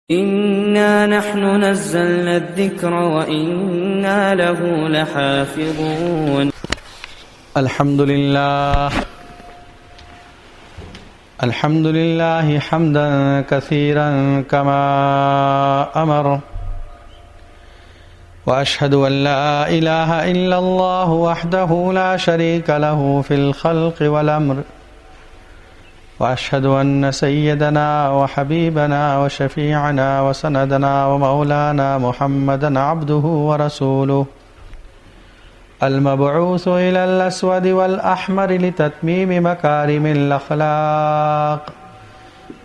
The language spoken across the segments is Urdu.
إنا نحن نزلنا الذكر وإنا له لحافظون. الحمد لله حمدا كثيرا كما أمر، وأشهد أن لا إله إلا الله وحده لا شريك له في الخلق والأمر، وأشهد أن سيدنا وحبيبنا وشفيعنا وسندنا ومولانا محمدا عبده ورسوله المبعوث إلى الأسود والأحمر لتتميم مكارم الأخلاق،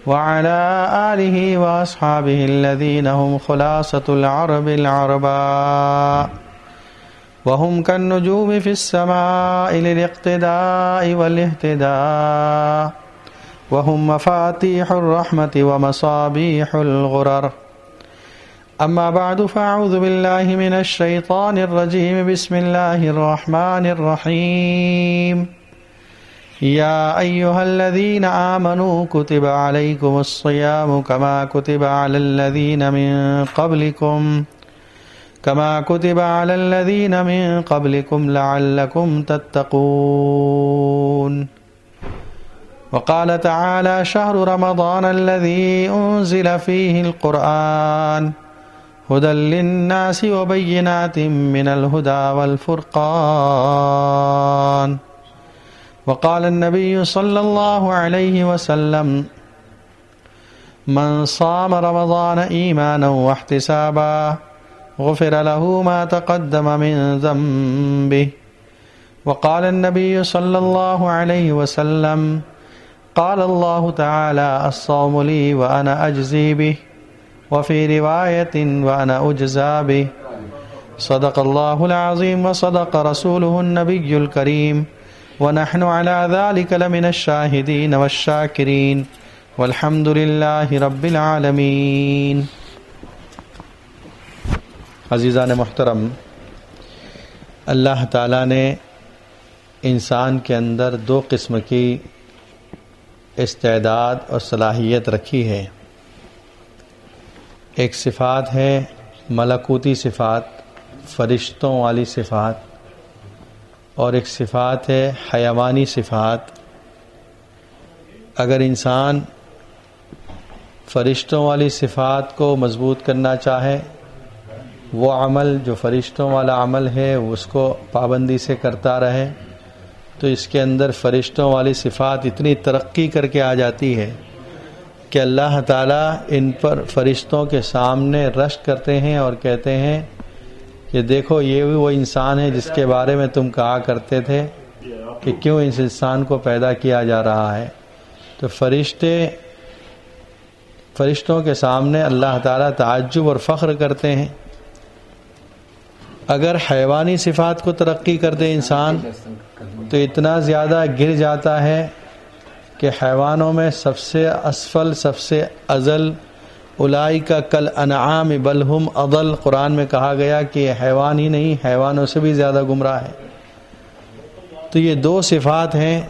وعلى آله وأصحابه الذين هم خلاصة العرب العرباء، وهم كالنجوم في السماء للاقتداء والاهتداء، وهم مفاتيح الرحمة ومصابيح الغرر. أما بعد فأعوذ بالله من الشيطان الرجيم. بسم الله الرحمن الرحيم. يا أيها الذين آمنوا كتب عليكم الصيام كما كتب على الذين من قبلكم لعلكم تتقون. وقال تعالى: شهر رمضان الذي أنزل فيه القرآن هدى للناس وبينات من الهدى والفرقان. وقال النبي صلى الله عليه وسلم: من صام رمضان إيمانا واحتسابا غفر له ما تقدم من ذنبه. وقال النبي صلى الله عليه وسلم: قال الله تعالى: الصوم لي وأنا أجزي به، وفي رواية وأنا أجزى به. صدق الله العظيم وصدق رسوله النبي الكريم، ونحن على ذلك لمن الشاهدين والشاكرين، والحمد لله رب العالمین. عزیزان محترم، اللہ تعالیٰ نے انسان کے اندر دو قسم کی استعداد اور صلاحیت رکھی ہے. ایک صفات ہے ملکوتی صفات، فرشتوں والی صفات، اور ایک صفات ہے حیوانی صفات. اگر انسان فرشتوں والی صفات کو مضبوط کرنا چاہے، وہ عمل جو فرشتوں والا عمل ہے اس کو پابندی سے کرتا رہے، تو اس کے اندر فرشتوں والی صفات اتنی ترقی کر کے آ جاتی ہے کہ اللہ تعالیٰ ان پر فرشتوں کے سامنے رشک کرتے ہیں اور کہتے ہیں کہ دیکھو یہ بھی وہ انسان ہے جس کے بارے میں تم کہا کرتے تھے کہ کیوں اس انسان کو پیدا کیا جا رہا ہے. تو فرشتوں کے سامنے اللہ تعالیٰ تعجب اور فخر کرتے ہیں. اگر حیوانی صفات کو ترقی کر دے انسان تو اتنا زیادہ گر جاتا ہے کہ حیوانوں میں سب سے اسفل، سب سے ازل، اولئک کالانعام بل ہم اضل. قرآن میں کہا گیا کہ یہ حیوان ہی نہیں، حیوانوں سے بھی زیادہ گمراہ ہے. تو یہ دو صفات ہیں.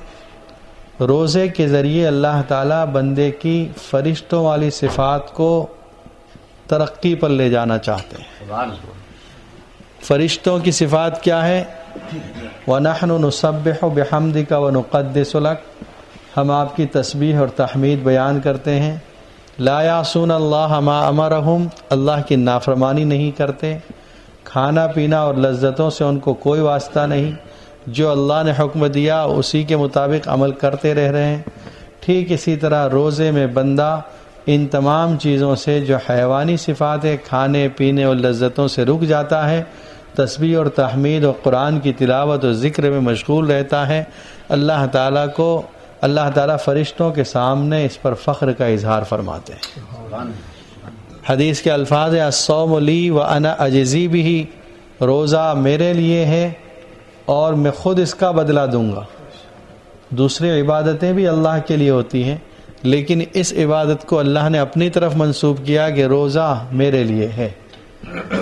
روزے کے ذریعے اللہ تعالیٰ بندے کی فرشتوں والی صفات کو ترقی پر لے جانا چاہتے ہیں. فرشتوں کی صفات کیا ہے؟ وَنَحْنُ نُسَبِّحُ بِحَمْدِكَ وَنُقَدِّسُ لَكَ. ہم آپ کی تسبیح اور تحمید بیان کرتے ہیں. لا یعصون اللہ ما امرہم. اللہ کی نافرمانی نہیں کرتے. کھانا پینا اور لذتوں سے ان کو کوئی واسطہ نہیں. جو اللہ نے حکم دیا اسی کے مطابق عمل کرتے رہ رہے ہیں. ٹھیک اسی طرح روزے میں بندہ ان تمام چیزوں سے جو حیوانی صفات ہے، کھانے پینے اور لذتوں سے رک جاتا ہے، تسبیح اور تحمید اور قرآن کی تلاوت اور ذکر میں مشغول رہتا ہے. اللہ تعالیٰ فرشتوں کے سامنے اس پر فخر کا اظہار فرماتے ہیں. حدیث کے الفاظ ہیں: الصوم لی وانا اجزی بہ. روزہ میرے لیے ہے اور میں خود اس کا بدلہ دوں گا. دوسری عبادتیں بھی اللہ کے لیے ہوتی ہیں، لیکن اس عبادت کو اللہ نے اپنی طرف منسوب کیا کہ روزہ میرے لیے ہے.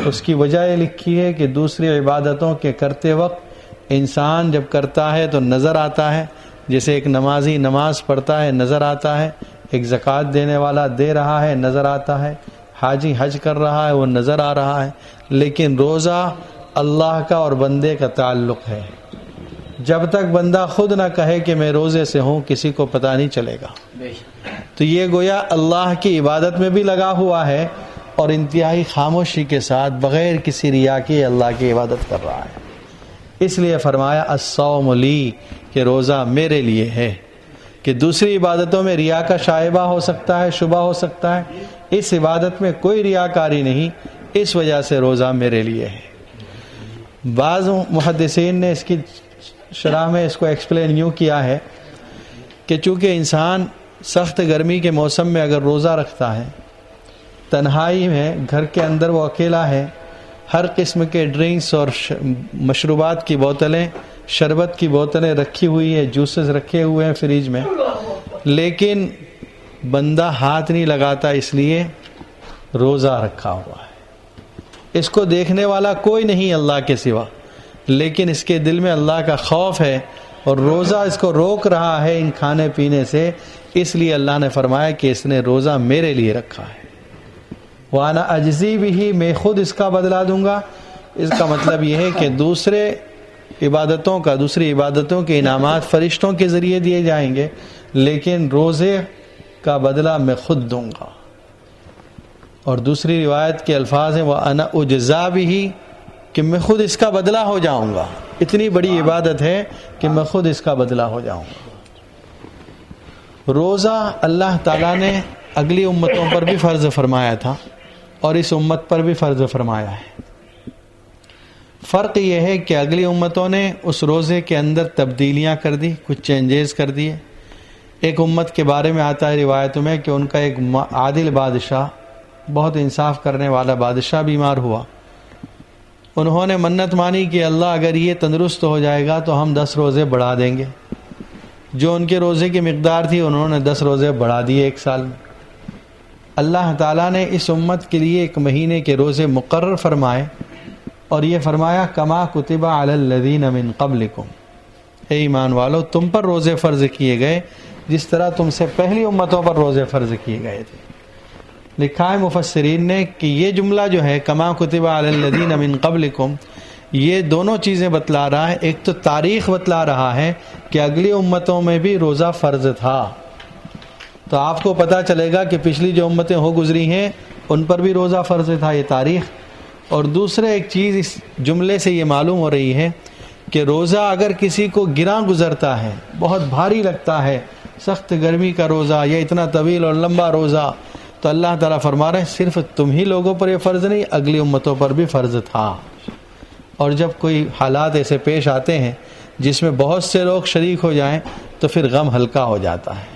اس کی وجہ یہ لکھی ہے کہ دوسری عبادتوں کے کرتے وقت انسان جب کرتا ہے تو نظر آتا ہے، جیسے ایک نمازی نماز پڑھتا ہے نظر آتا ہے، ایک زکوٰۃ دینے والا دے رہا ہے نظر آتا ہے، حاجی حج کر رہا ہے وہ نظر آ رہا ہے، لیکن روزہ اللہ کا اور بندے کا تعلق ہے۔ جب تک بندہ خود نہ کہے کہ میں روزے سے ہوں کسی کو پتہ نہیں چلے گا۔ تو یہ گویا اللہ کی عبادت میں بھی لگا ہوا ہے اور انتہائی خاموشی کے ساتھ بغیر کسی ریا کے اللہ کی عبادت کر رہا ہے۔ اس لیے فرمایا الصوم لی، کہ روزہ میرے لیے ہے، کہ دوسری عبادتوں میں ریا کا شائبہ ہو سکتا ہے، شبہ ہو سکتا ہے، اس عبادت میں کوئی ریاکاری نہیں، اس وجہ سے روزہ میرے لیے ہے۔ بعض محدثین نے اس کی شرح میں اس کو ایکسپلین یوں کیا ہے کہ چونکہ انسان سخت گرمی کے موسم میں اگر روزہ رکھتا ہے، تنہائی میں گھر کے اندر وہ اکیلا ہے، ہر قسم کے ڈرنکس اور مشروبات کی بوتلیں، شربت کی بوتلیں رکھی ہوئی ہیں، جوسز رکھے ہوئے ہیں فریج میں، لیکن بندہ ہاتھ نہیں لگاتا، اس لیے روزہ رکھا ہوا ہے۔ اس کو دیکھنے والا کوئی نہیں اللہ کے سوا، لیکن اس کے دل میں اللہ کا خوف ہے اور روزہ اس کو روک رہا ہے ان کھانے پینے سے، اس لیے اللہ نے فرمایا کہ اس نے روزہ میرے لیے رکھا ہے۔ وَأَنَا أَجْزِي بِهِ، میں خود اس کا بدلہ دوں گا۔ اس کا مطلب یہ ہے کہ دوسری عبادتوں کے انعامات فرشتوں کے ذریعے دیے جائیں گے، لیکن روزے کا بدلہ میں خود دوں گا۔ اور دوسری روایت کے الفاظ ہیں وَأَنَا أُجْزَى بِهِ، کہ میں خود اس کا بدلہ ہو جاؤں گا۔ اتنی بڑی عبادت ہے کہ میں خود اس کا بدلہ ہو جاؤں گا۔ روزہ اللہ تعالیٰ نے اگلی امتوں پر بھی فرض فرمایا تھا اور اس امت پر بھی فرض فرمایا ہے۔ فرق یہ ہے کہ اگلی امتوں نے اس روزے کے اندر تبدیلیاں کر دی، کچھ چینجز کر دیے۔ ایک امت کے بارے میں آتا ہے روایتوں میں کہ ان کا ایک عادل بادشاہ، بہت انصاف کرنے والا بادشاہ بیمار ہوا۔ انہوں نے منت مانی کہ اللہ اگر یہ تندرست ہو جائے گا تو ہم 10 روزے بڑھا دیں گے۔ جو ان کے روزے کی مقدار تھی انہوں نے 10 روزے بڑھا دیے ایک سال میں۔ اللہ تعالیٰ نے اس امت کے لیے 1 مہینے کے روزے مقرر فرمائے اور یہ فرمایا کما کتب علی الذین من قبلکم، اے ایمان والو تم پر روزے فرض کیے گئے جس طرح تم سے پہلی امتوں پر روزے فرض کیے گئے تھے۔ لکھا ہے مفسرین نے کہ یہ جملہ جو ہے کما کتب علی الذین من قبلکم، یہ دونوں چیزیں بتلا رہا ہے۔ ایک تو تاریخ بتلا رہا ہے کہ اگلی امتوں میں بھی روزہ فرض تھا، تو آپ کو پتہ چلے گا کہ پچھلی جو امتیں ہو گزری ہیں ان پر بھی روزہ فرض تھا، یہ تاریخ۔ اور دوسرے ایک چیز اس جملے سے یہ معلوم ہو رہی ہے کہ روزہ اگر کسی کو گراں گزرتا ہے، بہت بھاری لگتا ہے، سخت گرمی کا روزہ یا اتنا طویل اور لمبا روزہ، تو اللہ تعالیٰ فرما رہے ہیں صرف تم ہی لوگوں پر یہ فرض نہیں، اگلی امتوں پر بھی فرض تھا۔ اور جب کوئی حالات ایسے پیش آتے ہیں جس میں بہت سے لوگ شریک ہو جائیں تو پھر غم ہلکا ہو جاتا ہے۔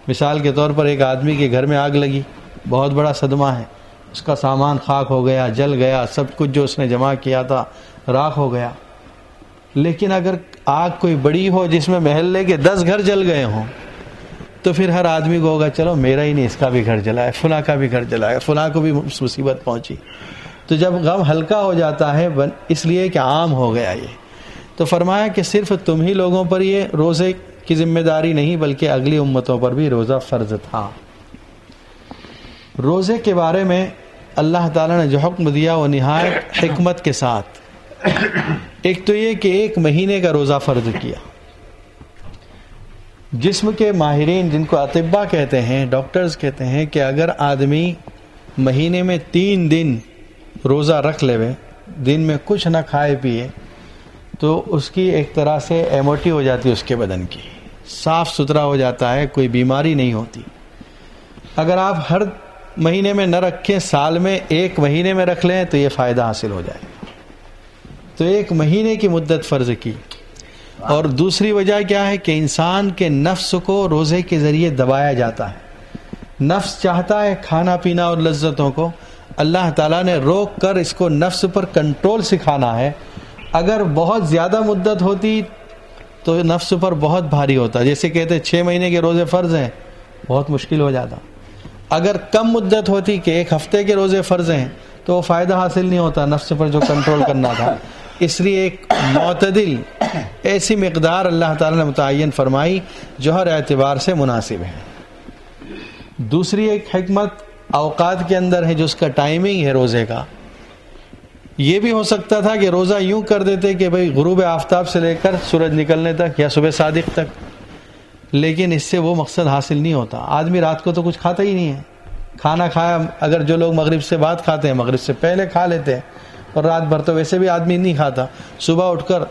مثال کے طور پر ایک آدمی کے گھر میں آگ لگی، بہت بڑا صدمہ ہے، اس کا سامان خاک ہو گیا، جل گیا، سب کچھ جو اس نے جمع کیا تھا راکھ ہو گیا۔ لیکن اگر آگ کوئی بڑی ہو جس میں محلے کے 10 گھر جل گئے ہوں تو پھر ہر آدمی کو ہوگا چلو میرا ہی نہیں، اس کا بھی گھر جلا ہے، فلاں کا بھی گھر جلا ہے، فلاں کو بھی مصیبت پہنچی۔ تو جب غم ہلکا ہو جاتا ہے اس لیے کہ عام ہو گیا یہ، تو فرمایا کہ صرف تم ہی لوگوں پر یہ روزے کی ذمہ داری نہیں بلکہ اگلی امتوں پر بھی روزہ فرض تھا۔ روزے کے بارے میں اللہ تعالیٰ نے جو حکم دیا وہ نہایت حکمت کے ساتھ، ایک تو یہ کہ 1 مہینے کا روزہ فرض کیا۔ جسم کے ماہرین جن کو اطباء کہتے ہیں، ڈاکٹرز کہتے ہیں کہ اگر آدمی مہینے میں 3 دن روزہ رکھ لے، دن میں کچھ نہ کھائے پیے، تو اس کی ایک طرح سے ایموٹی ہو جاتی ہے، اس کے بدن کی صاف ستھرا ہو جاتا ہے، کوئی بیماری نہیں ہوتی۔ اگر آپ ہر مہینے میں نہ رکھیں، سال میں 1 مہینے میں رکھ لیں تو یہ فائدہ حاصل ہو جائے گا۔ تو 1 مہینے کی مدت فرض کی۔ اور دوسری وجہ کیا ہے کہ انسان کے نفس کو روزے کے ذریعے دبایا جاتا ہے۔ نفس چاہتا ہے کھانا پینا اور لذتوں کو، اللہ تعالیٰ نے روک کر اس کو نفس پر کنٹرول سکھانا ہے۔ اگر بہت زیادہ مدت ہوتی تو نفس پر بہت بھاری ہوتا، جیسے کہتے 6 مہینے کے روزے فرض ہیں، بہت مشکل ہو جاتا۔ اگر کم مدت ہوتی کہ 1 ہفتے کے روزے فرض ہیں تو وہ فائدہ حاصل نہیں ہوتا نفس پر جو کنٹرول کرنا تھا۔ اس لیے ایک معتدل ایسی مقدار اللہ تعالیٰ نے متعین فرمائی جو ہر اعتبار سے مناسب ہے۔ دوسری ایک حکمت اوقات کے اندر ہے جو اس کا ٹائمنگ ہے روزے کا. یہ بھی ہو سکتا تھا کہ روزہ یوں کر دیتے کہ بھئی غروب آفتاب سے لے کر سورج نکلنے تک یا صبح صادق تک، لیکن اس سے وہ مقصد حاصل نہیں ہوتا. آدمی رات کو تو کچھ کھاتا ہی نہیں ہے. کھانا کھایا، اگر جو لوگ مغرب سے بعد کھاتے ہیں مغرب سے پہلے کھا لیتے ہیں، اور رات بھر تو ویسے بھی آدمی نہیں کھاتا. صبح اٹھ کر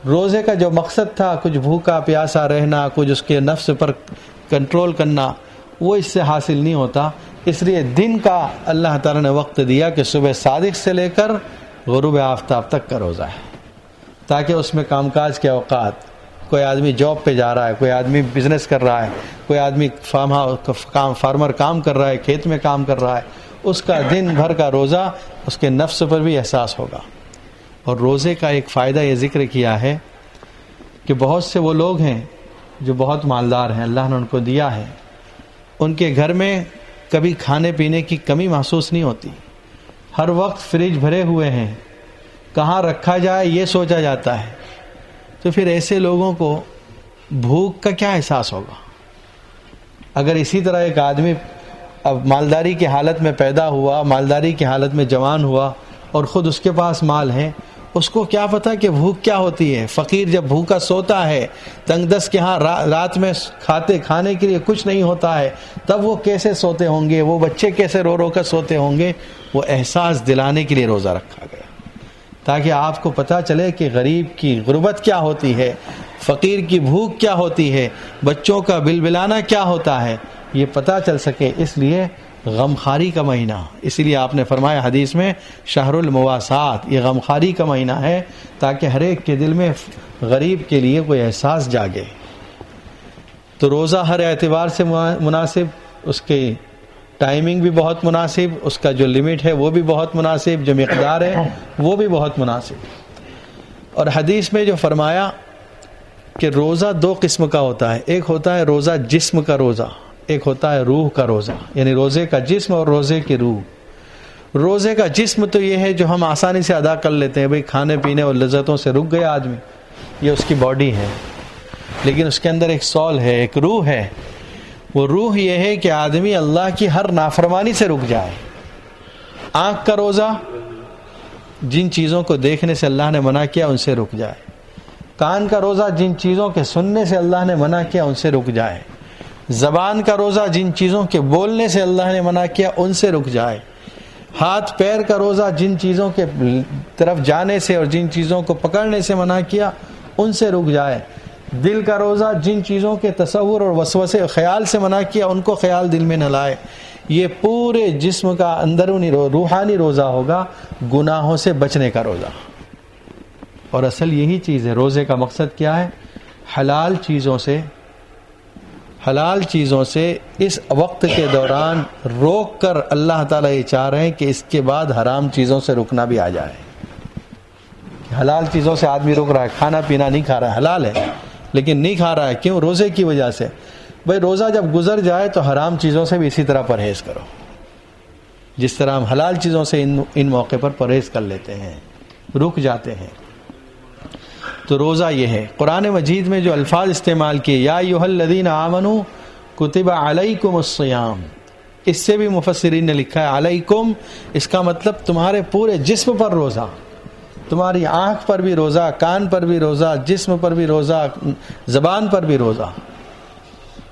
روزے کا جو مقصد تھا، کچھ بھوکا پیاسا رہنا، کچھ اس کے نفس پر کنٹرول کرنا، وہ اس سے حاصل نہیں ہوتا. اس لیے دن کا اللہ تعالیٰ نے وقت دیا کہ صبح صادق سے لے کر غروب آفتاب تک کا روزہ ہے، تاکہ اس میں کام کاج کے اوقات، کوئی آدمی جاب پہ جا رہا ہے، کوئی آدمی بزنس کر رہا ہے، کوئی آدمی فارمر کام کر رہا ہے، کھیت میں کام کر رہا ہے، اس کا دن بھر کا روزہ اس کے نفس پر بھی احساس ہوگا. اور روزے کا ایک فائدہ یہ ذکر کیا ہے کہ بہت سے وہ لوگ ہیں جو بہت مالدار ہیں، اللہ نے ان کو دیا ہے، ان کے گھر میں کبھی کھانے پینے کی کمی محسوس نہیں ہوتی. ہر وقت فریج بھرے ہوئے ہیں، کہاں رکھا جائے یہ سوچا جاتا ہے. تو پھر ایسے لوگوں کو بھوک کا کیا احساس ہوگا؟ اگر اسی طرح ایک آدمی اب مالداری کی حالت میں پیدا ہوا، مالداری کی حالت میں جوان ہوا اور خود اس کے پاس مال ہے، اس کو کیا پتہ کہ بھوک کیا ہوتی ہے. فقیر جب بھوکا سوتا ہے، تنگ دست کے ہاں رات میں کھانے کے لیے کچھ نہیں ہوتا ہے، تب وہ کیسے سوتے ہوں گے، وہ بچے کیسے رو رو کر سوتے ہوں گے. وہ احساس دلانے کے لیے روزہ رکھا گیا، تاکہ آپ کو پتہ چلے کہ غریب کی غربت کیا ہوتی ہے، فقیر کی بھوک کیا ہوتی ہے، بچوں کا بلبلانا کیا ہوتا ہے، یہ پتہ چل سکے. اس لیے غمخواری کا مہینہ، اسی لیے آپ نے فرمایا حدیث میں شہر المواسات، یہ غمخواری کا مہینہ ہے تاکہ ہر ایک کے دل میں غریب کے لیے کوئی احساس جاگے. تو روزہ ہر اعتبار سے مناسب، اس کی ٹائمنگ بھی بہت مناسب، اس کا جو لمٹ ہے وہ بھی بہت مناسب، جو مقدار ہے وہ بھی بہت مناسب. اور حدیث میں جو فرمایا کہ روزہ دو قسم کا ہوتا ہے، ایک ہوتا ہے روزہ جسم کا روزہ، ایک ہوتا ہے روح کا روزہ، یعنی روزے کا جسم اور روزے کی روح. روزے کا جسم تو یہ ہے جو ہم آسانی سے ادا کر لیتے ہیں، بھئی کھانے پینے اور لذتوں سے رک گیا آدمی، یہ اس کی باڈی ہے. لیکن اس کے اندر ایک سول ہے، ایک روح ہے. وہ روح یہ ہے کہ آدمی اللہ کی ہر نافرمانی سے رک جائے. آنکھ کا روزہ، جن چیزوں کو دیکھنے سے اللہ نے منع کیا ان سے رک جائے. کان کا روزہ، جن چیزوں کے سننے سے اللہ نے منع کیا ان سے رک جائے. زبان کا روزہ، جن چیزوں کے بولنے سے اللہ نے منع کیا ان سے رک جائے. ہاتھ پیر کا روزہ، جن چیزوں کے طرف جانے سے اور جن چیزوں کو پکڑنے سے منع کیا ان سے رک جائے. دل کا روزہ، جن چیزوں کے تصور اور وسوسے خیال سے منع کیا ان کو خیال دل میں نہ لائے. یہ پورے جسم کا اندرونی روحانی روزہ ہوگا، گناہوں سے بچنے کا روزہ. اور اصل یہی چیز ہے. روزے کا مقصد کیا ہے؟ حلال چیزوں سے اس وقت کے دوران روک کر اللہ تعالیٰ یہ چاہ رہے ہیں کہ اس کے بعد حرام چیزوں سے رکنا بھی آ جائے. حلال چیزوں سے آدمی رک رہا ہے، کھانا پینا نہیں کھا رہا ہے، حلال ہے لیکن نہیں کھا رہا ہے، کیوں؟ روزے کی وجہ سے. بھئی روزہ جب گزر جائے تو حرام چیزوں سے بھی اسی طرح پرہیز کرو، جس طرح ہم حلال چیزوں سے ان موقع پر پرہیز کر لیتے ہیں، رک جاتے ہیں. تو روزہ یہ ہے. قرآن مجید میں جو الفاظ استعمال کیے، یا ایھا الذین آمنوا کتب علیکم الصیام، اس سے بھی مفسرین نے لکھا ہے علیکم، اس کا مطلب تمہارے پورے جسم پر روزہ، تمہاری آنکھ پر بھی روزہ، کان پر بھی روزہ، جسم پر بھی روزہ، زبان پر بھی روزہ.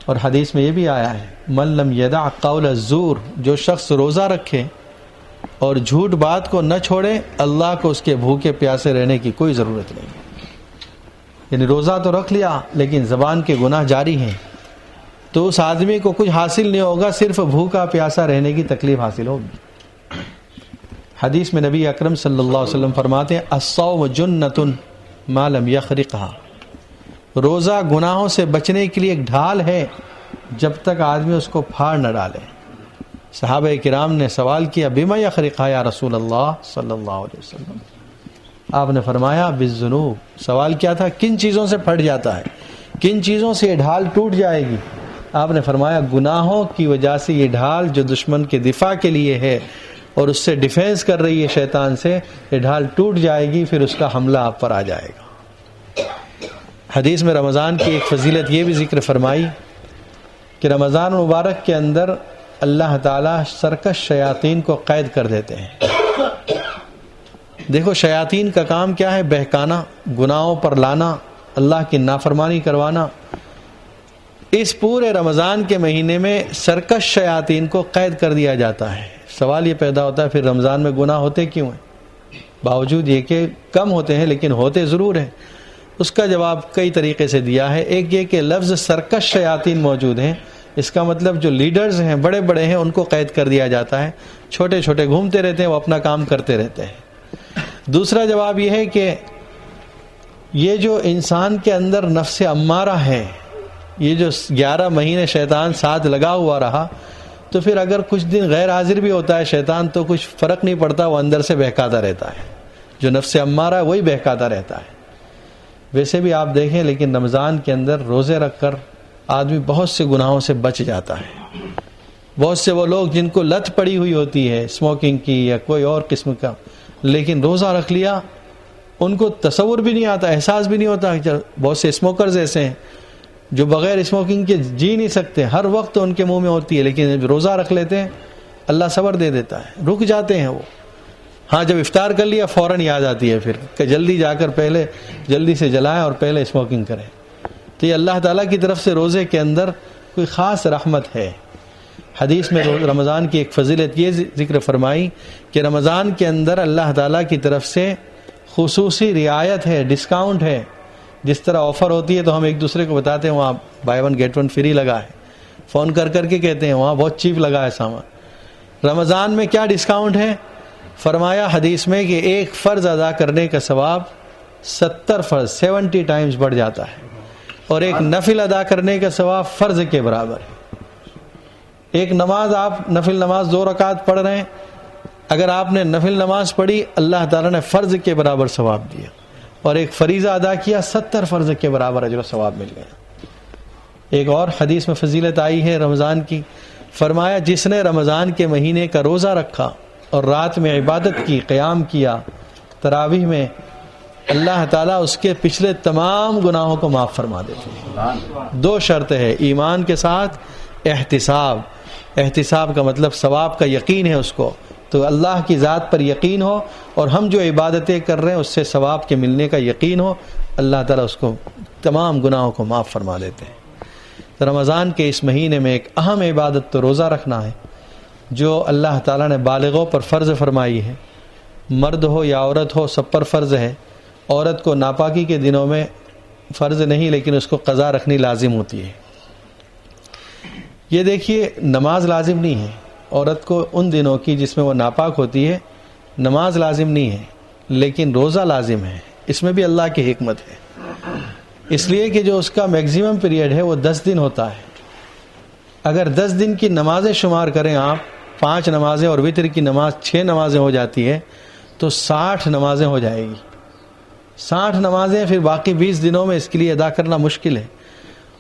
اور حدیث میں یہ بھی آیا ہے من لم یدع قول الزور، جو شخص روزہ رکھے اور جھوٹ بات کو نہ چھوڑے، اللہ کو اس کے بھوکے پیاسے رہنے کی کوئی ضرورت نہیں. یعنی روزہ تو رکھ لیا لیکن زبان کے گناہ جاری ہیں، تو اس آدمی کو کچھ حاصل نہیں ہوگا، صرف بھوکا پیاسا رہنے کی تکلیف حاصل ہوگی. حدیث میں نبی اکرم صلی اللہ علیہ وسلم فرماتے ہیں الصوم جنۃ ما لم یخرقھا، روزہ گناہوں سے بچنے کے لیے ایک ڈھال ہے جب تک آدمی اس کو پھاڑ نہ ڈالے. صحابہ کرام نے سوال کیا بما یخرقھا یا رسول اللہ صلی اللہ علیہ وسلم، آپ نے فرمایا بالذنوب. سوال کیا تھا؟ کن چیزوں سے پھٹ جاتا ہے، کن چیزوں سے یہ ڈھال ٹوٹ جائے گی؟ آپ نے فرمایا گناہوں کی وجہ سے یہ ڈھال جو دشمن کے دفاع کے لیے ہے اور اس سے ڈیفینس کر رہی ہے شیطان سے، یہ ڈھال ٹوٹ جائے گی، پھر اس کا حملہ آپ پر آ جائے گا. حدیث میں رمضان کی ایک فضیلت یہ بھی ذکر فرمائی کہ رمضان مبارک کے اندر اللہ تعالیٰ سرکش شیاطین کو قید کر دیتے ہیں۔ دیکھو شیاطین کا کام کیا ہے؟ بہکانا، گناہوں پر لانا، اللہ کی نافرمانی کروانا۔ اس پورے رمضان کے مہینے میں سرکش شیاطین کو قید کر دیا جاتا ہے۔ سوال یہ پیدا ہوتا ہے پھر رمضان میں گناہ ہوتے کیوں ہیں؟ باوجود یہ کہ کم ہوتے ہیں لیکن ہوتے ضرور ہیں۔ اس کا جواب کئی طریقے سے دیا ہے۔ ایک یہ کہ لفظ سرکش شیاطین موجود ہیں، اس کا مطلب جو لیڈرز ہیں، بڑے بڑے ہیں، ان کو قید کر دیا جاتا ہے۔ چھوٹے چھوٹے گھومتے رہتے ہیں، وہ اپنا کام کرتے رہتے ہیں۔ دوسرا جواب یہ ہے کہ یہ جو انسان کے اندر نفس امارہ ہے، یہ جو 11 مہینے شیطان ساتھ لگا ہوا رہا، تو پھر اگر کچھ دن غیر حاضر بھی ہوتا ہے شیطان تو کچھ فرق نہیں پڑتا، وہ اندر سے بہکاتا رہتا ہے۔ جو نفس امارہ ہے وہی بہکاتا رہتا ہے۔ ویسے بھی آپ دیکھیں لیکن رمضان کے اندر روزے رکھ کر آدمی بہت سے گناہوں سے بچ جاتا ہے۔ بہت سے وہ لوگ جن کو لت پڑی ہوئی ہوتی ہے اسموکنگ کی یا کوئی اور قسم کا، لیکن روزہ رکھ لیا، ان کو تصور بھی نہیں آتا، احساس بھی نہیں ہوتا۔ بہت سے اسموکرز ایسے ہیں جو بغیر اسموکنگ کے جی نہیں سکتے، ہر وقت ان کے منہ میں ہوتی ہے، لیکن جب روزہ رکھ لیتے ہیں اللہ صبر دے دیتا ہے، رک جاتے ہیں وہ۔ ہاں جب افطار کر لیا فوراً یاد آتی ہے پھر کہ جلدی جا کر پہلے جلدی سے جلائیں اور پہلے اسموکنگ کریں۔ تو یہ اللہ تعالیٰ کی طرف سے روزے کے اندر کوئی خاص رحمت ہے۔ حدیث میں رمضان کی ایک فضیلت یہ ذکر فرمائی کہ رمضان کے اندر اللہ تعالیٰ کی طرف سے خصوصی رعایت ہے، ڈسکاؤنٹ ہے۔ جس طرح آفر ہوتی ہے تو ہم ایک دوسرے کو بتاتے ہیں وہاں buy one get one free لگا ہے، فون کر کر کے کہتے ہیں وہاں بہت چیپ لگا ہے سامان۔ رمضان میں کیا ڈسکاؤنٹ ہے؟ فرمایا حدیث میں کہ ایک فرض ادا کرنے کا ثواب 70 فرض 70 ٹائمز بڑھ جاتا ہے، اور ایک نفل ادا کرنے کا ثواب فرض کے برابر ہے۔ ایک نماز، آپ نفل نماز 2 رکعت پڑھ رہے ہیں، اگر آپ نے نفل نماز پڑھی اللہ تعالیٰ نے فرض کے برابر ثواب دیا، اور ایک فریضہ ادا کیا 70 فرض کے برابر اجر و ثواب مل گیا۔ ایک اور حدیث میں فضیلت آئی ہے رمضان کی، فرمایا جس نے رمضان کے مہینے کا روزہ رکھا اور رات میں عبادت کی، قیام کیا تراویح میں، اللہ تعالیٰ اس کے پچھلے تمام گناہوں کو معاف فرما دیتے ہیں۔ 2 شرط ہے، ایمان کے ساتھ احتساب۔ احتساب کا مطلب ثواب کا یقین ہے اس کو، تو اللہ کی ذات پر یقین ہو اور ہم جو عبادتیں کر رہے ہیں اس سے ثواب کے ملنے کا یقین ہو، اللہ تعالیٰ اس کو تمام گناہوں کو معاف فرما دیتے ہیں۔ تو رمضان کے اس مہینے میں ایک اہم عبادت تو روزہ رکھنا ہے، جو اللہ تعالیٰ نے بالغوں پر فرض فرمائی ہے، مرد ہو یا عورت ہو سب پر فرض ہے۔ عورت کو ناپاکی کے دنوں میں فرض نہیں لیکن اس کو قضا رکھنی لازم ہوتی ہے۔ یہ دیکھیے نماز لازم نہیں ہے عورت کو ان دنوں کی جس میں وہ ناپاک ہوتی ہے، نماز لازم نہیں ہے لیکن روزہ لازم ہے۔ اس میں بھی اللہ کی حکمت ہے، اس لیے کہ جو اس کا میکزیمم پیریڈ ہے وہ 10 دن ہوتا ہے۔ اگر 10 دن کی نمازیں شمار کریں آپ، 5 نمازیں اور وتر کی نماز 6 نمازیں ہو جاتی ہے تو 60 نمازیں ہو جائے گی۔ 60 نمازیں پھر باقی 20 دنوں میں اس کے لیے ادا کرنا مشکل ہے۔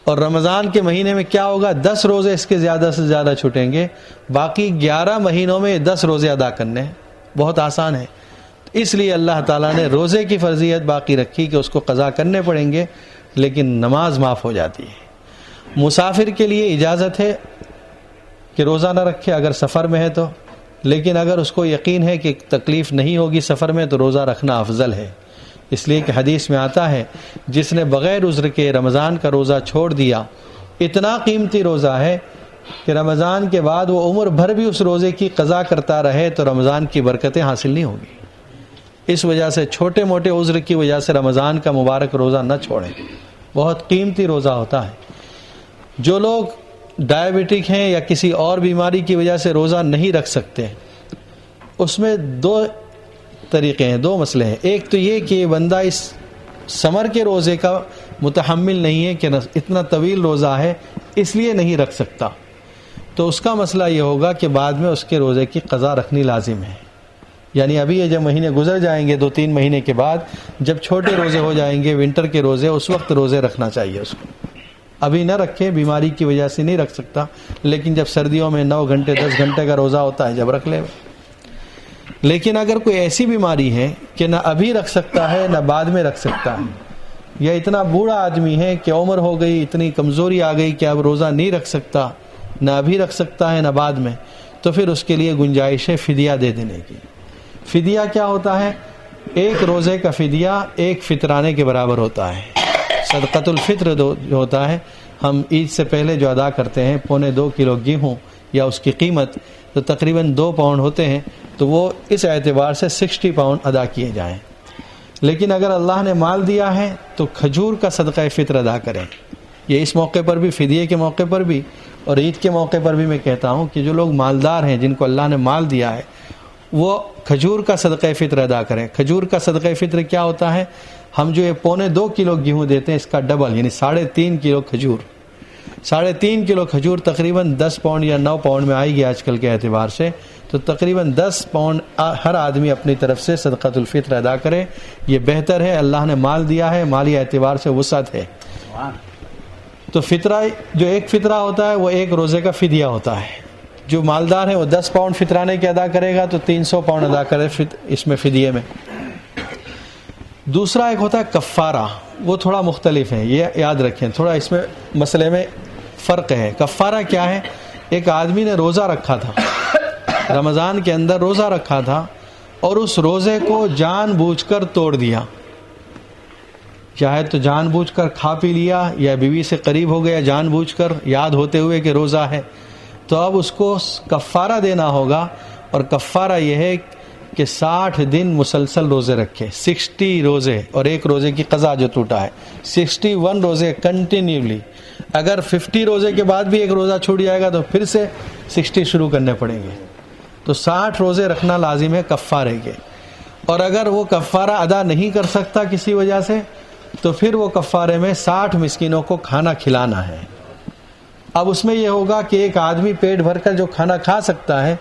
اور رمضان کے مہینے میں کیا ہوگا؟ 10 روزے اس کے زیادہ سے زیادہ چھوٹیں گے، باقی 11 مہینوں میں 10 روزے ادا کرنے ہیں، بہت آسان ہے۔ اس لیے اللہ تعالیٰ نے روزے کی فرضیت باقی رکھی کہ اس کو قضا کرنے پڑیں گے لیکن نماز معاف ہو جاتی ہے۔ مسافر کے لیے اجازت ہے کہ روزہ نہ رکھے اگر سفر میں ہے تو، لیکن اگر اس کو یقین ہے کہ تکلیف نہیں ہوگی سفر میں تو روزہ رکھنا افضل ہے، اس لیے کہ حدیث میں آتا ہے جس نے بغیر عذر کے رمضان کا روزہ چھوڑ دیا، اتنا قیمتی روزہ ہے کہ رمضان کے بعد وہ عمر بھر بھی اس روزے کی قضا کرتا رہے تو رمضان کی برکتیں حاصل نہیں ہوگی۔ اس وجہ سے چھوٹے موٹے عذر کی وجہ سے رمضان کا مبارک روزہ نہ چھوڑیں، بہت قیمتی روزہ ہوتا ہے۔ جو لوگ ڈائبٹک ہیں یا کسی اور بیماری کی وجہ سے روزہ نہیں رکھ سکتے، اس میں 2 طریقے ہیں، 2 مسئلے ہیں۔ ایک تو یہ کہ بندہ اس سمر کے روزے کا متحمل نہیں ہے کہ اتنا طویل روزہ ہے اس لیے نہیں رکھ سکتا، تو اس کا مسئلہ یہ ہوگا کہ بعد میں اس کے روزے کی قضا رکھنی لازم ہے۔ یعنی ابھی یہ جب مہینے گزر جائیں گے 2-3 مہینے کے بعد، جب چھوٹے روزے ہو جائیں گے ونٹر کے روزے، اس وقت روزے رکھنا چاہیے اس کو۔ ابھی نہ رکھے، بیماری کی وجہ سے نہیں رکھ سکتا، لیکن جب سردیوں میں 9 گھنٹے 10 گھنٹے کا روزہ ہوتا ہے جب رکھ لے۔ لیکن اگر کوئی ایسی بیماری ہے کہ نہ ابھی رکھ سکتا ہے نہ بعد میں رکھ سکتا ہے، یا اتنا بوڑھا آدمی ہے کہ عمر ہو گئی، اتنی کمزوری آ گئی کہ اب روزہ نہیں رکھ سکتا، نہ ابھی رکھ سکتا ہے نہ بعد میں، تو پھر اس کے لیے گنجائش ہے فدیہ دے دینے کی۔ فدیہ کیا ہوتا ہے؟ ایک روزے کا فدیہ ایک فطرانے کے برابر ہوتا ہے۔ صدقۃ الفطر جو ہوتا ہے، ہم عید سے پہلے جو ادا کرتے ہیں 2.25 کلو گیہوں یا اس کی قیمت تو تقریباً 2 پاؤنڈ ہوتے ہیں، تو وہ اس اعتبار سے 60 پاؤنڈ ادا کیے جائیں۔ لیکن اگر اللہ نے مال دیا ہے تو کھجور کا صدقہ فطر ادا کریں۔ یہ اس موقع پر بھی، فدیے کے موقع پر بھی اور عید کے موقع پر بھی میں کہتا ہوں کہ جو لوگ مالدار ہیں، جن کو اللہ نے مال دیا ہے، وہ کھجور کا صدقہ فطر ادا کریں۔ کھجور کا صدقہ فطر کیا ہوتا ہے؟ ہم جو یہ 2.25 کلو گیہوں دیتے ہیں، اس کا ڈبل یعنی 3.5 کلو کھجور۔ 3.5 کلو کھجور تقریباً 10 پاؤنڈ یا 9 پاؤنڈ میں آئے گی آج کل کے اعتبار سے، تو تقریباً 10 پاؤنڈ ہر آدمی اپنی طرف سے صدقۃ الفطر ادا کرے۔ یہ بہتر ہے، اللہ نے مال دیا ہے، مالی اعتبار سے وسعت ہے۔ تو فطرہ جو ایک فطرہ ہوتا ہے وہ ایک روزے کا فدیہ ہوتا ہے۔ جو مالدار ہے وہ 10 پاؤنڈ فطرانے کے ادا کرے گا تو 300 پاؤنڈ ادا کرے اس میں فدیے میں۔ دوسرا ایک ہوتا ہے کفارہ، وہ تھوڑا مختلف ہے، یہ یاد رکھیں، تھوڑا اس میں مسئلے میں فرق ہے۔ کفارہ کیا ہے؟ ایک آدمی نے روزہ رکھا تھا، رمضان کے اندر روزہ رکھا تھا، اور اس روزے کو جان بوجھ کر توڑ دیا، چاہے تو جان بوجھ کر کھا پی لیا یا بیوی سے قریب ہو گیا جان بوجھ کر یاد ہوتے ہوئے کہ روزہ ہے، تو اب اس کو کفارہ دینا ہوگا۔ اور کفارہ یہ ہے کہ 60 دن مسلسل روزے رکھے، 60 روزے، اور ایک روزے کی قضا جو ٹوٹا ہے، 61 روزے کنٹینیولی۔ اگر 50 روزے کے بعد بھی ایک روزہ چھوٹ جائے گا تو پھر سے 60 شروع کرنے پڑیں گے، تو 60 روزے رکھنا لازم ہے کفارے کے۔ اور اگر وہ کفارہ ادا نہیں کر سکتا کسی وجہ سے، تو پھر وہ کفارے میں 60 مسکینوں کو کھانا کھلانا ہے۔ اب اس میں یہ ہوگا کہ ایک آدمی پیٹ بھر کر جو کھانا کھا سکتا ہے،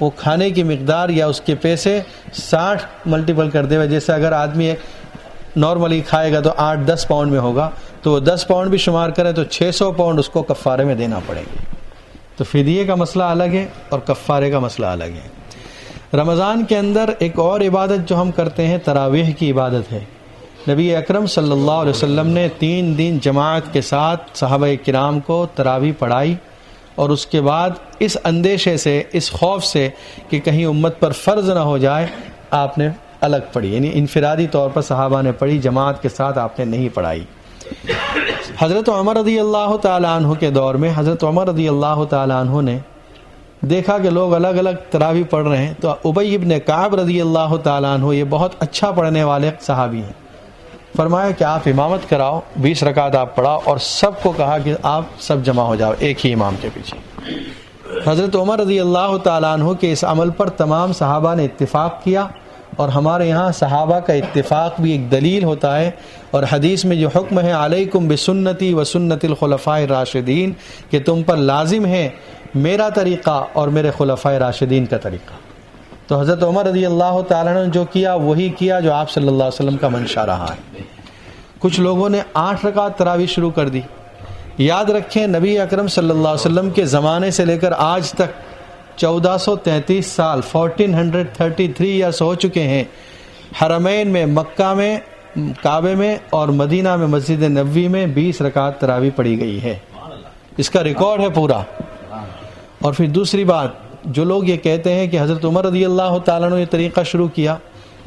وہ کھانے کی مقدار یا اس کے پیسے 60 ملٹیپل کر دے، جیسے اگر آدمی ایک نارملی کھائے گا تو 8-10 پاؤنڈ میں ہوگا، تو وہ 10 پاؤنڈ بھی شمار کرے تو 600 پاؤنڈ اس کو کفارے میں دینا پڑے گا۔ تو فدیے کا مسئلہ الگ ہے اور کفارے کا مسئلہ الگ ہے۔ رمضان کے اندر ایک اور عبادت جو ہم کرتے ہیں تراویح کی عبادت ہے۔ نبی اکرم صلی اللہ علیہ وسلم نے 3 دن جماعت کے ساتھ صحابہ کرام کو تراویح پڑھائی، اور اس کے بعد اس اندیشے سے، اس خوف سے کہ کہیں امت پر فرض نہ ہو جائے، آپ نے الگ پڑھی، یعنی انفرادی طور پر صحابہ نے پڑھی، جماعت کے ساتھ آپ نے نہیں پڑھائی۔ حضرت عمر رضی اللہ تعالیٰ عنہ کے دور میں حضرت عمر رضی اللہ تعالیٰ عنہ نے دیکھا کہ لوگ الگ الگ تراویح پڑھ رہے ہیں، تو ابی ابن کعب رضی اللہ تعالیٰ عنہ، یہ بہت اچھا پڑھنے والے صحابی ہیں، فرمایا کہ آپ امامت کراؤ، 20 رکعت آپ پڑھاؤ، اور سب کو کہا کہ آپ سب جمع ہو جاؤ ایک ہی امام کے پیچھے۔ حضرت عمر رضی اللہ تعالیٰ عنہ کے اس عمل پر تمام صحابہ نے اتفاق کیا، اور ہمارے یہاں صحابہ کا اتفاق بھی ایک دلیل ہوتا ہے، اور حدیث میں جو حکم ہے علیکم بسنتی و سنت الخلفاء الراشدین، کہ تم پر لازم ہے میرا طریقہ اور میرے خلفاء راشدین کا طریقہ۔ تو حضرت عمر رضی اللہ تعالیٰ نے جو کیا وہی کیا جو آپ صلی اللہ علیہ وسلم کا منشا رہا ہے۔ کچھ لوگوں نے 8 رکعت تراویح شروع کر دی۔ یاد رکھیں نبی اکرم صلی اللہ علیہ وسلم کے زمانے سے لے کر آج تک 1433 سال 1433 ایئرس ہو چکے ہیں۔ حرمین میں، مکہ میں، کعبے میں اور مدینہ میں مسجد نبوی میں 20 رکعت تراویح پڑھی گئی ہے، اس کا ریکارڈ ہے پورا۔ اور پھر دوسری بات، جو لوگ یہ کہتے ہیں کہ حضرت عمر رضی اللہ تعالیٰ نے یہ طریقہ شروع کیا،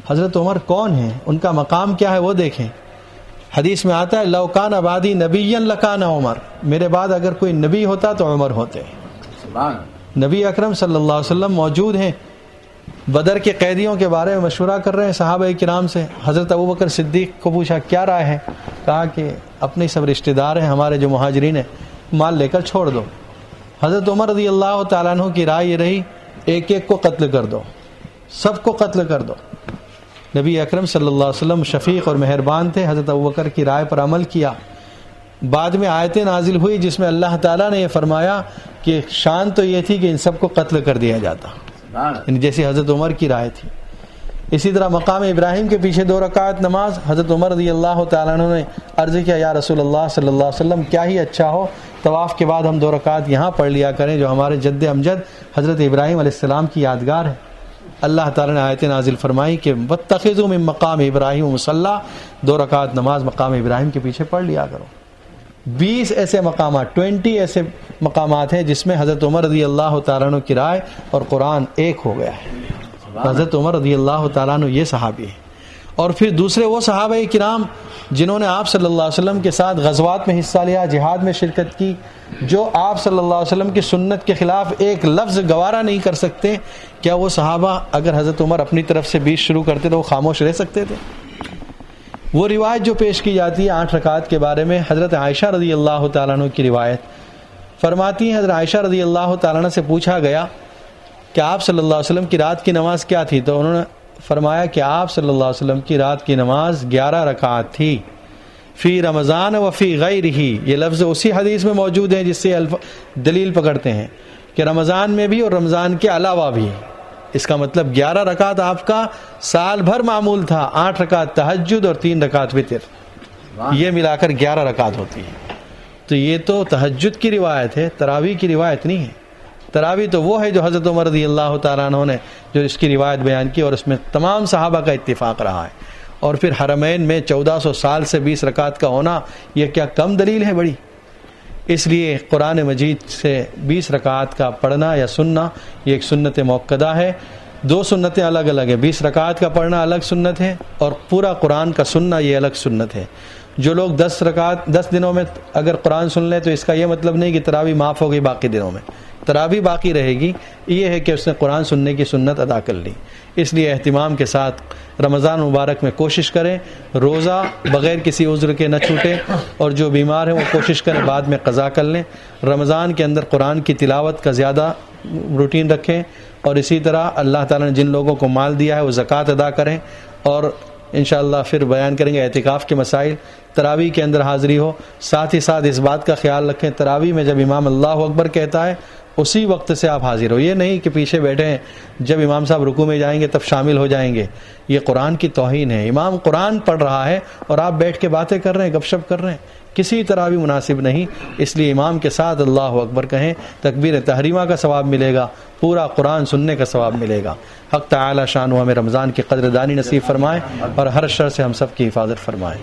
حضرت عمر کون ہیں، ان کا مقام کیا ہے وہ دیکھیں۔ حدیث میں آتا ہے لو کان بعدی نبیا لکان عمر، میرے بعد اگر کوئی نبی ہوتا تو عمر ہوتے۔ نبی اکرم صلی اللہ علیہ وسلم موجود ہیں، بدر کے قیدیوں کے بارے میں مشورہ کر رہے ہیں صحابہ کرام سے۔ حضرت ابوبکر صدیق کو پوچھا کیا رائے ہے، کہا کہ اپنے سب رشتہ دار ہیں ہمارے جو مہاجرین ہیں، مال لے کر چھوڑ دو۔ حضرت عمر رضی اللہ تعالیٰ عنہ کی رائے یہ رہی ایک ایک کو قتل کر دو، سب کو قتل کر دو۔ نبی اکرم صلی اللہ علیہ وسلم شفیق اور مہربان تھے، حضرت ابوبکر کی رائے پر عمل کیا۔ بعد میں آیتیں نازل ہوئی جس میں اللہ تعالیٰ نے یہ فرمایا کہ شان تو یہ تھی کہ ان سب کو قتل کر دیا جاتا، یعنی جیسی حضرت عمر کی رائے تھی۔ اسی طرح مقام ابراہیم کے پیچھے 2 رکعت نماز، حضرت عمر رضی اللہ تعالیٰ عنہ نے عرض کیا یا رسول اللہ صلی اللہ علیہ وسلم کیا ہی اچھا ہو طواف کے بعد ہم 2 رکعت یہاں پڑھ لیا کریں جو ہمارے جد امجد حضرت ابراہیم علیہ السلام کی یادگار ہے۔ اللہ تعالیٰ نے آیت نازل فرمائی کہ واتخذوا من مقام ابراہیم مصلی، 2 رکعت نماز مقام ابراہیم کے پیچھے پڑھ لیا کرو۔ 20 ایسے مقامات 20 ایسے مقامات ہیں جس میں حضرت عمر رضی اللہ تعالیٰ عنہ کی رائے اور قرآن ایک ہو گیا ہے. حضرت عمر رضی اللہ تعالیٰ عنہ یہ صحابی ہیں. اور پھر دوسرے وہ صحابہ کرام جنہوں نے آپ صلی اللہ علیہ وسلم کے ساتھ غزوات میں حصہ لیا، جہاد میں شرکت کی، جو آپ صلی اللہ علیہ وسلم کی سنت کے خلاف ایک لفظ گوارا نہیں کر سکتے. کیا وہ صحابہ اگر حضرت عمر اپنی طرف سے 20 شروع کرتے تو وہ خاموش رہ سکتے تھے؟ وہ روایت جو پیش کی جاتی ہے 8 رکعات کے بارے میں، حضرت عائشہ رضی اللہ تعالیٰ عنہ کی روایت فرماتی ہیں، حضرت عائشہ رضی اللہ تعالیٰ عنہ سے پوچھا گیا کہ آپ صلی اللہ علیہ وسلم کی رات کی نماز کیا تھی؟ تو انہوں نے فرمایا کہ آپ صلی اللہ علیہ وسلم کی رات کی نماز 11 رکعات تھی. فی رمضان و فی غیرہ، یہ لفظ اسی حدیث میں موجود ہے جس سے دلیل پکڑتے ہیں کہ رمضان میں بھی اور رمضان کے علاوہ بھی. اس کا مطلب 11 رکعت آپ کا سال بھر معمول تھا، 8 رکعت تہجد اور 3 رکعت وتر، یہ ملا کر 11 رکعت ہوتی ہے. تو یہ تو تہجد کی روایت ہے، تراویح کی روایت نہیں ہے. تراویح تو وہ ہے جو حضرت عمر رضی اللہ تعالیٰ عنہ نے جو اس کی روایت بیان کی اور اس میں تمام صحابہ کا اتفاق رہا ہے. اور پھر حرمین میں 1400 سال سے 20 رکعت کا ہونا یہ کیا کم دلیل ہے بڑی؟ اس لیے قرآن مجید سے 20 رکعت کا پڑھنا یا سننا یہ ایک سنت موقدہ ہے. 2 سنتیں الگ الگ ہیں، 20 رکعت کا پڑھنا الگ سنت ہے اور پورا قرآن کا سننا یہ الگ سنت ہے. جو لوگ 10 دنوں میں اگر قرآن سن لیں تو اس کا یہ مطلب نہیں کہ تراویح معاف ہو گئی، باقی دنوں میں تراویح باقی رہے گی. یہ ہے کہ اس نے قرآن سننے کی سنت ادا کر لی. اس لیے اہتمام کے ساتھ رمضان مبارک میں کوشش کریں روزہ بغیر کسی عذر کے نہ چھوٹے، اور جو بیمار ہیں وہ کوشش کریں بعد میں قضا کر لیں. رمضان کے اندر قرآن کی تلاوت کا زیادہ روٹین رکھیں، اور اسی طرح اللہ تعالیٰ نے جن لوگوں کو مال دیا ہے وہ زکوٰۃ ادا کریں. اور انشاءاللہ پھر بیان کریں گے اعتکاف کے مسائل. تراویح کے اندر حاضری ہو، ساتھ ہی ساتھ اس بات کا خیال رکھیں تراویح میں جب امام اللہ اکبر کہتا ہے اسی وقت سے آپ حاضر ہو. یہ نہیں کہ پیچھے بیٹھے ہیں جب امام صاحب رکوع میں جائیں گے تب شامل ہو جائیں گے. یہ قرآن کی توہین ہے. امام قرآن پڑھ رہا ہے اور آپ بیٹھ کے باتیں کر رہے ہیں، گپ شپ کر رہے ہیں، کسی طرح بھی مناسب نہیں. اس لیے امام کے ساتھ اللہ اکبر کہیں، تکبیر تحریمہ کا ثواب ملے گا، پورا قرآن سننے کا ثواب ملے گا. حق تعالی شان ہمیں رمضان کی قدر دانی نصیب فرمائے اور ہر شر سے ہم سب کی حفاظت فرمائے.